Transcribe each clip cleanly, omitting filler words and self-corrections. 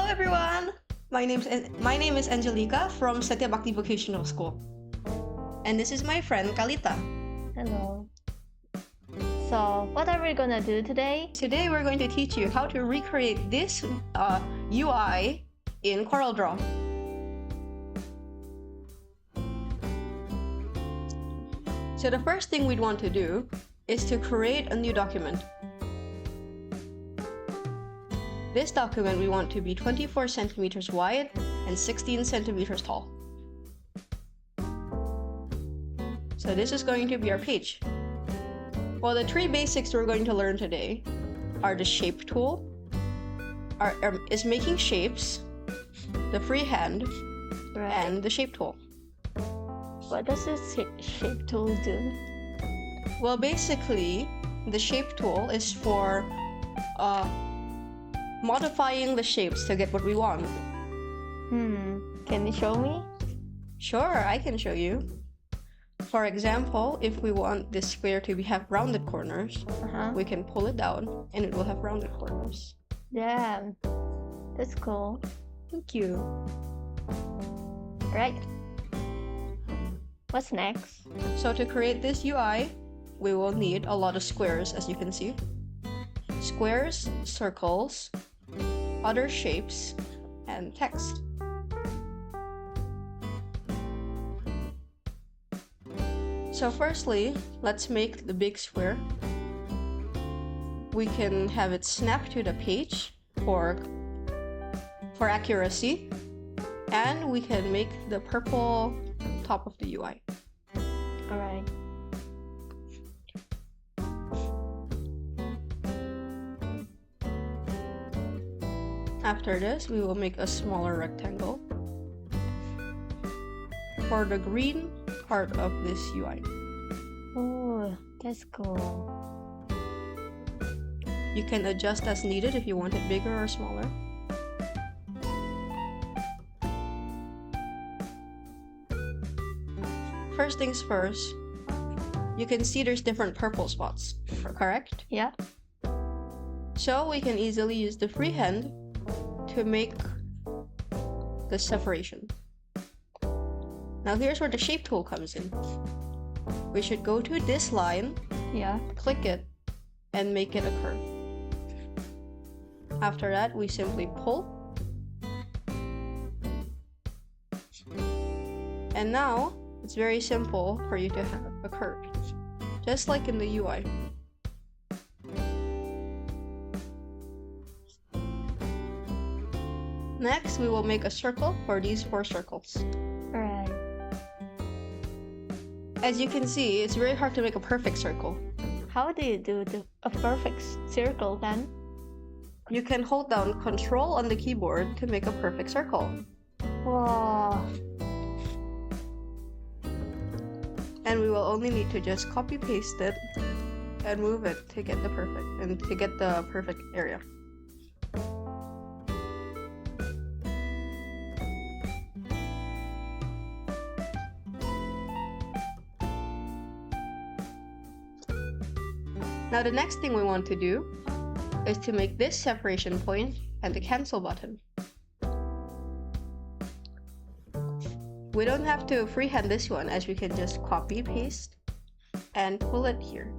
everyone! My name is Angelica from Setia Bhakti Vocational School. And this is my friend Kalita. Hello. So, what are we gonna do today? Today we're going to teach you how to recreate this UI in CorelDRAW. So the first thing we'd want to do is to create a new document. This document we want to be 24 centimeters wide and 16 centimeters tall. So this is going to be our page. Well, the three basics we're going to learn today are the shape tool, is making shapes, the freehand, and the shape tool. What does this shape tool do? Well, basically, the shape tool is for modifying the shapes to get what we want. Can you show me? Sure, I can show you. For example, if we want this square to have rounded corners, we can pull it down and it will have rounded corners. Yeah, that's cool. Thank you. Right. What's next? So to create this UI, we will need a lot of squares, as you can see. Squares, circles, other shapes, and text. So firstly, let's make the big square. We can have it snap to the page for accuracy, and we can make the purple top of the UI. Alright. After this, we will make a smaller rectangle for the green part of this UI. Oh, that's cool. You can adjust as needed if you want it bigger or smaller. First things first, you can see there's different purple spots, correct? Yeah. So we can easily use the freehand to make the separation. Now here's where the shape tool comes in. We should go to this line, click it, and make it a curve. After that, we simply pull. And now, it's very simple for you to have a curve, just like in the UI. Next, we will make a circle for these 4 circles. Alright. As you can see, it's very hard to make a perfect circle. How do you do a perfect circle then? You can hold down Control on the keyboard to make a perfect circle. Wow. And we will only need to just copy paste it and move it to get the perfect area. Now the next thing we want to do is to make this separation point and the cancel button. We don't have to freehand this one, as we can just copy, paste, and pull it here.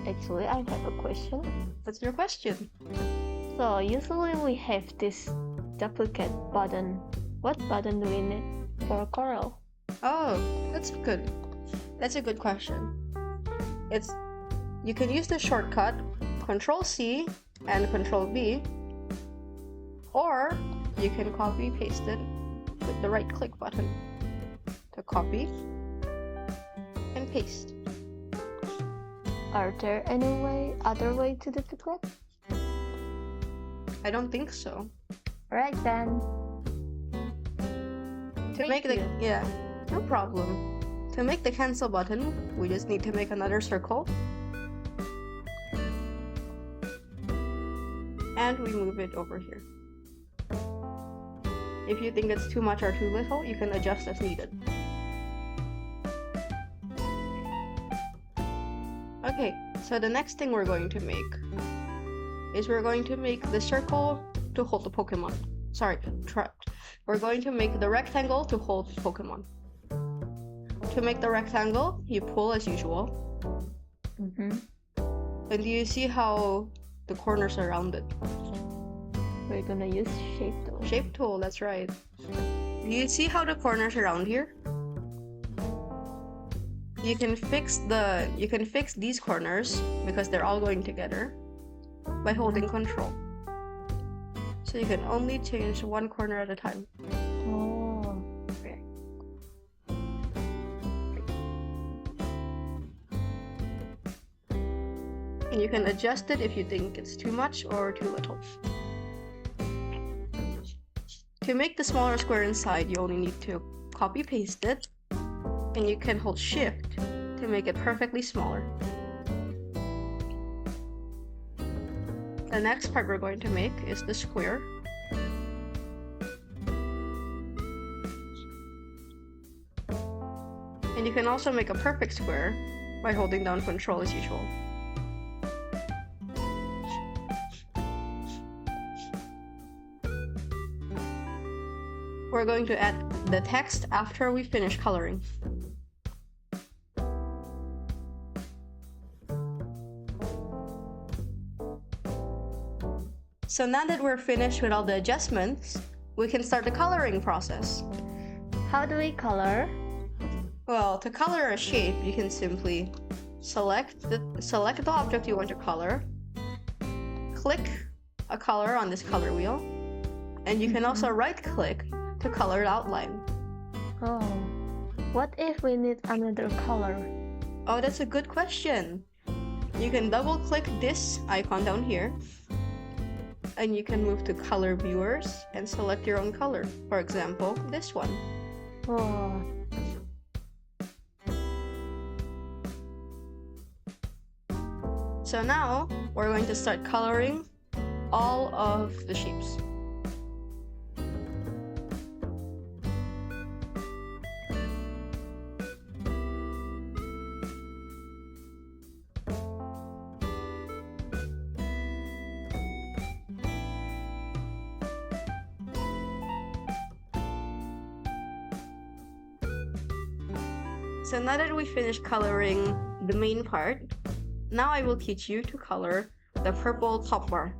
Actually, I have a question. What's your question? So, usually we have this duplicate button. What button do we need for Corel? Oh, that's good. That's a good question. You can use the shortcut Control-C and Control-V, or you can copy paste it with the right click button to copy and paste. Are there any other way to duplicate? I don't think so. Alright then. No problem. To make the cancel button, we just need to make another circle. And we move it over here. If you think it's too much or too little, you can adjust as needed. Okay, so the next thing we're going to make is we're going to make the circle to hold the Pokemon. Sorry, we're going to make the rectangle to hold the Pokemon. To make the rectangle, you pull as usual. Mm-hmm. And do you see how the corners are rounded? We're gonna use shape tool. Shape tool, that's right. Do you see how the corners around here? You can fix these corners because they're all going together by holding control. So you can only change one corner at a time. Oh, okay. And you can adjust it if you think it's too much or too little. To make the smaller square inside, you only need to copy paste it, and you can hold shift to make it perfectly smaller. The next part we're going to make is the square. And you can also make a perfect square by holding down control as usual. We're going to add the text after we finish coloring. So now that we're finished with all the adjustments, we can start the coloring process. How do we color? Well, to color a shape, you can simply select the object you want to color, click a color on this color wheel, and you can also right-click to color the outline. Oh, what if we need another color? Oh, that's a good question. You can double-click this icon down here, and you can move to color viewers and select your own color. For example, this one. Oh. So now we're going to start coloring all of the shapes. So now that we finished coloring the main part, now I will teach you to color the purple top bar.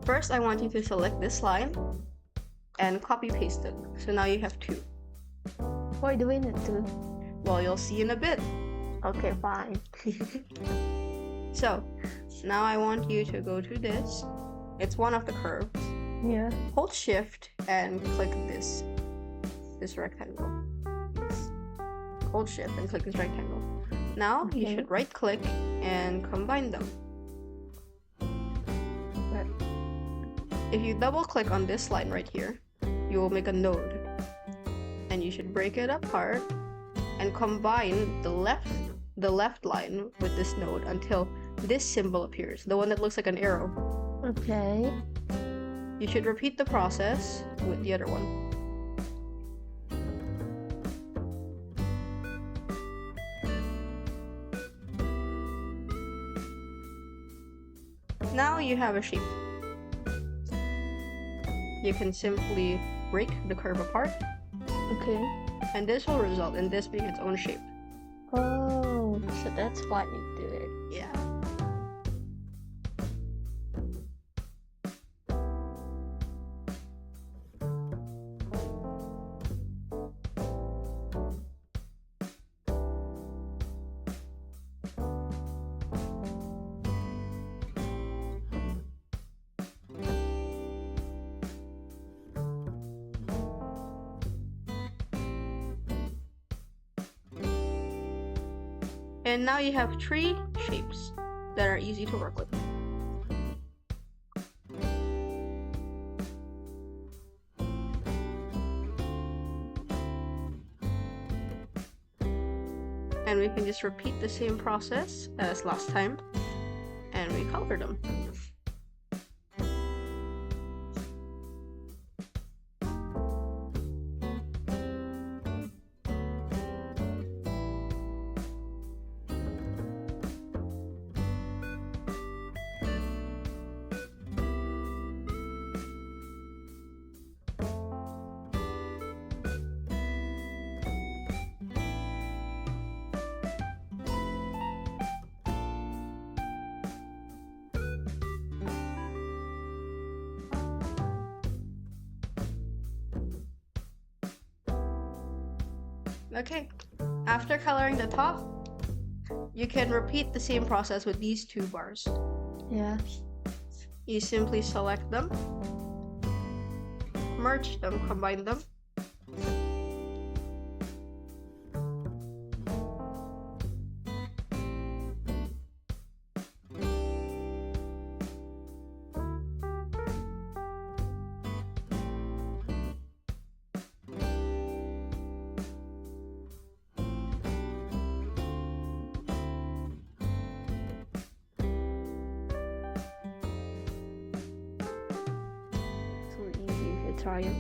First, I want you to select this line and copy paste it. So now you have two. Why do we need to? Well, you'll see in a bit. Okay, fine. So now I want you to go to this. It's one of the curves. Yeah. Hold shift and click this rectangle. Hold shift and click this rectangle. Now you Okay. should right click and combine them. If you double click on this line right here, you will make a node. And you should break it apart and combine the left line with this node until this symbol appears, the one that looks like an arrow. Okay. You should repeat the process with the other one. Now you have a shape. You can simply break the curve apart, Okay. and this will result in this being its own shape. Oh, so that's why you do it. Yeah. And now you have three shapes that are easy to work with. And we can just repeat the same process as last time and recolor them. Okay, after coloring the top, you can repeat the same process with these two bars. Yeah. You simply select them, merge them, combine them. So easy if you try it.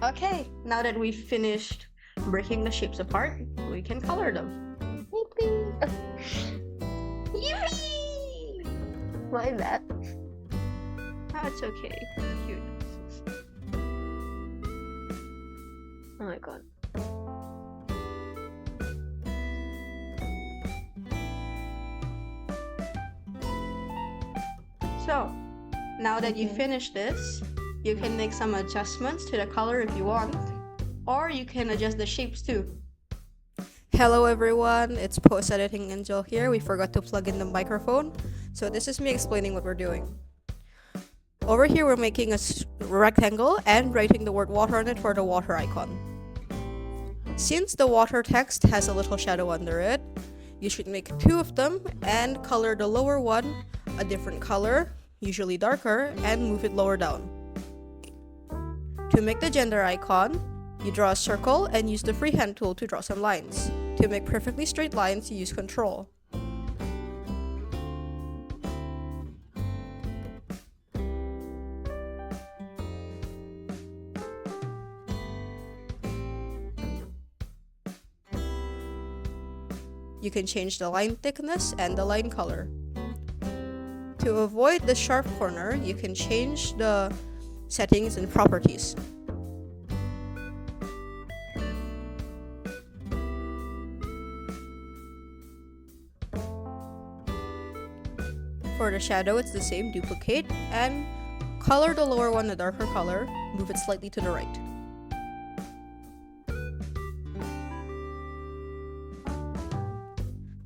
Okay, now that we've finished breaking the shapes apart, we can color them. Yippee! Why that? That's okay. Cute. Oh my god. So, now that you finish this, you can make some adjustments to the color if you want, or you can adjust the shapes too. Hello everyone, it's post-editing Angel here. We forgot to plug in the microphone, so this is me explaining what we're doing. Over here we're making a rectangle and writing the word water on it for the water icon. Since the water text has a little shadow under it, you should make two of them and color the lower one a different color, usually darker, and move it lower down. To make the gender icon, you draw a circle and use the freehand tool to draw some lines. To make perfectly straight lines, you use Control. You can change the line thickness and the line color. To avoid the sharp corner, you can change the settings and properties. For the shadow, it's the same, duplicate, and color the lower one a darker color, move it slightly to the right.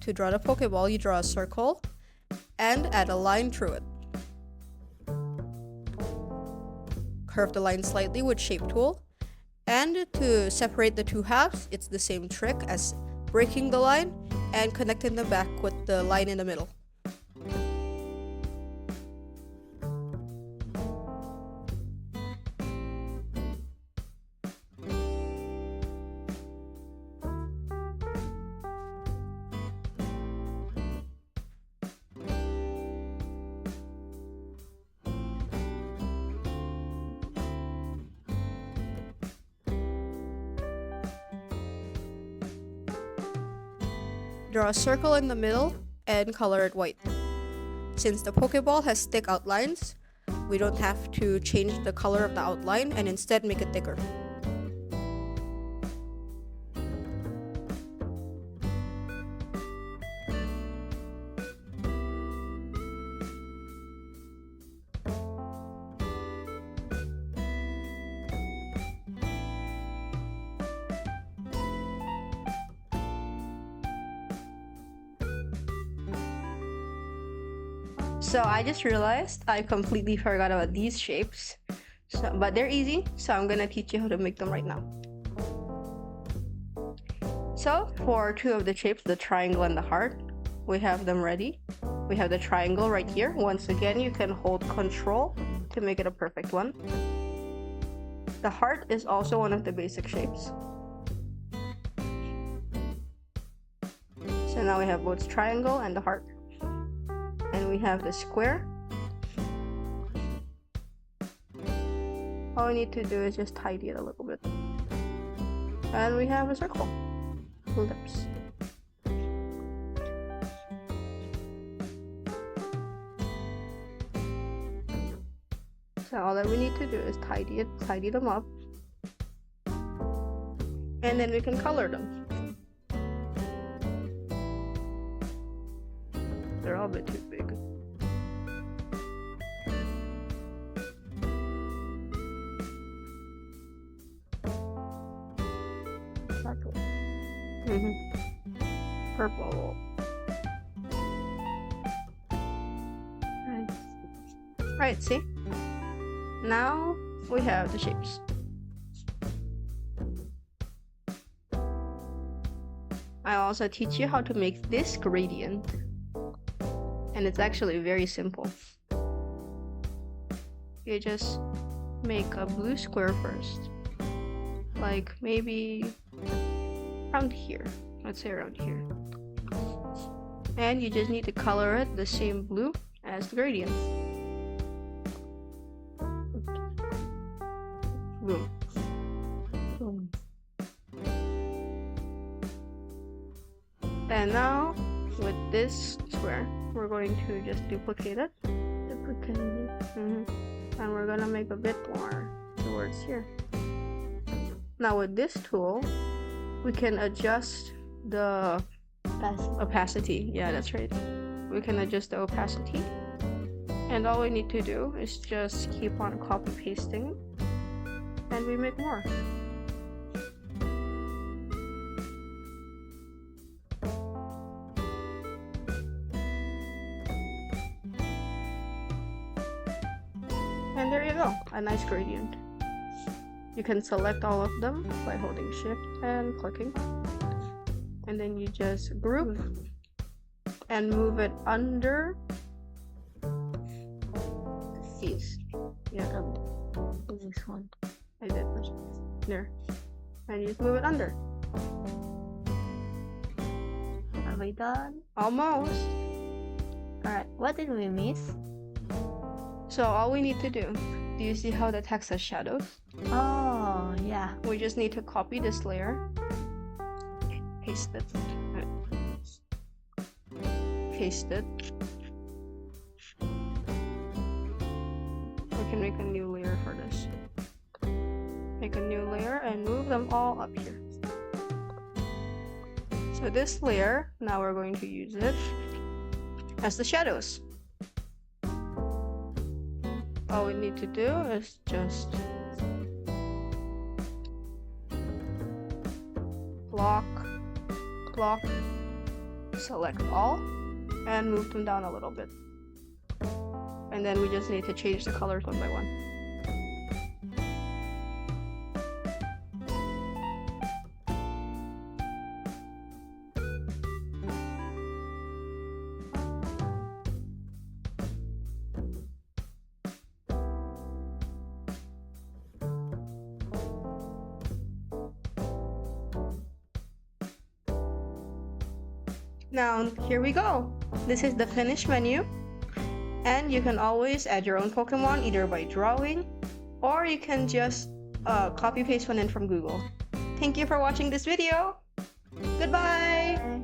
To draw the Pokeball, you draw a circle and add a line through it. Curve the line slightly with Shape tool. And to separate the two halves, it's the same trick as breaking the line and connecting them back with the line in the middle. Draw a circle in the middle and color it white. Since the Pokeball has thick outlines, we don't have to change the color of the outline and instead make it thicker. So I just realized I completely forgot about these shapes, but they're easy, so I'm gonna teach you how to make them right now. So for two of the shapes, the triangle and the heart, we have them ready. We have the triangle right here. Once again, you can hold Control to make it a perfect one. The heart is also one of the basic shapes. So now we have both triangle and the heart. And we have the square. All we need to do is just tidy it a little bit. And we have a circle. Lips. So all that we need to do is tidy them up. And then we can color them. They're all a bit too big. Right, see? Now we have the shapes. I'll also teach you how to make this gradient. And it's actually very simple. You just make a blue square first. Like maybe around here. Let's say around here. And you just need to color it the same blue as the gradient. Boom. Boom. And now with this square, we're going to just duplicate it. Duplicate it. And we're gonna make a bit more towards here. Now with this tool, we can adjust the opacity. Yeah, that's right. We can adjust the opacity. And all we need to do is just keep on copy pasting. And we make more. And there you go, a nice gradient. You can select all of them by holding shift and clicking. And then you just group and move it under these. Yeah, This one. I did first. There. And you just move it under. Are we done? Almost. Alright, what did we miss? So all we need to do you see how the text has shadows? Oh, yeah. We just need to copy this layer, paste it, paste it. We can make a new layer for this. Make a new layer and move them all up here. So this layer, now we're going to use it as the shadows. All we need to do is just block, select all, and move them down a little bit. And then we just need to change the colors one by one. Now, here we go. This is the finished menu. And you can always add your own Pokemon either by drawing, or you can just copy paste one in from Google. Thank you for watching this video. Goodbye!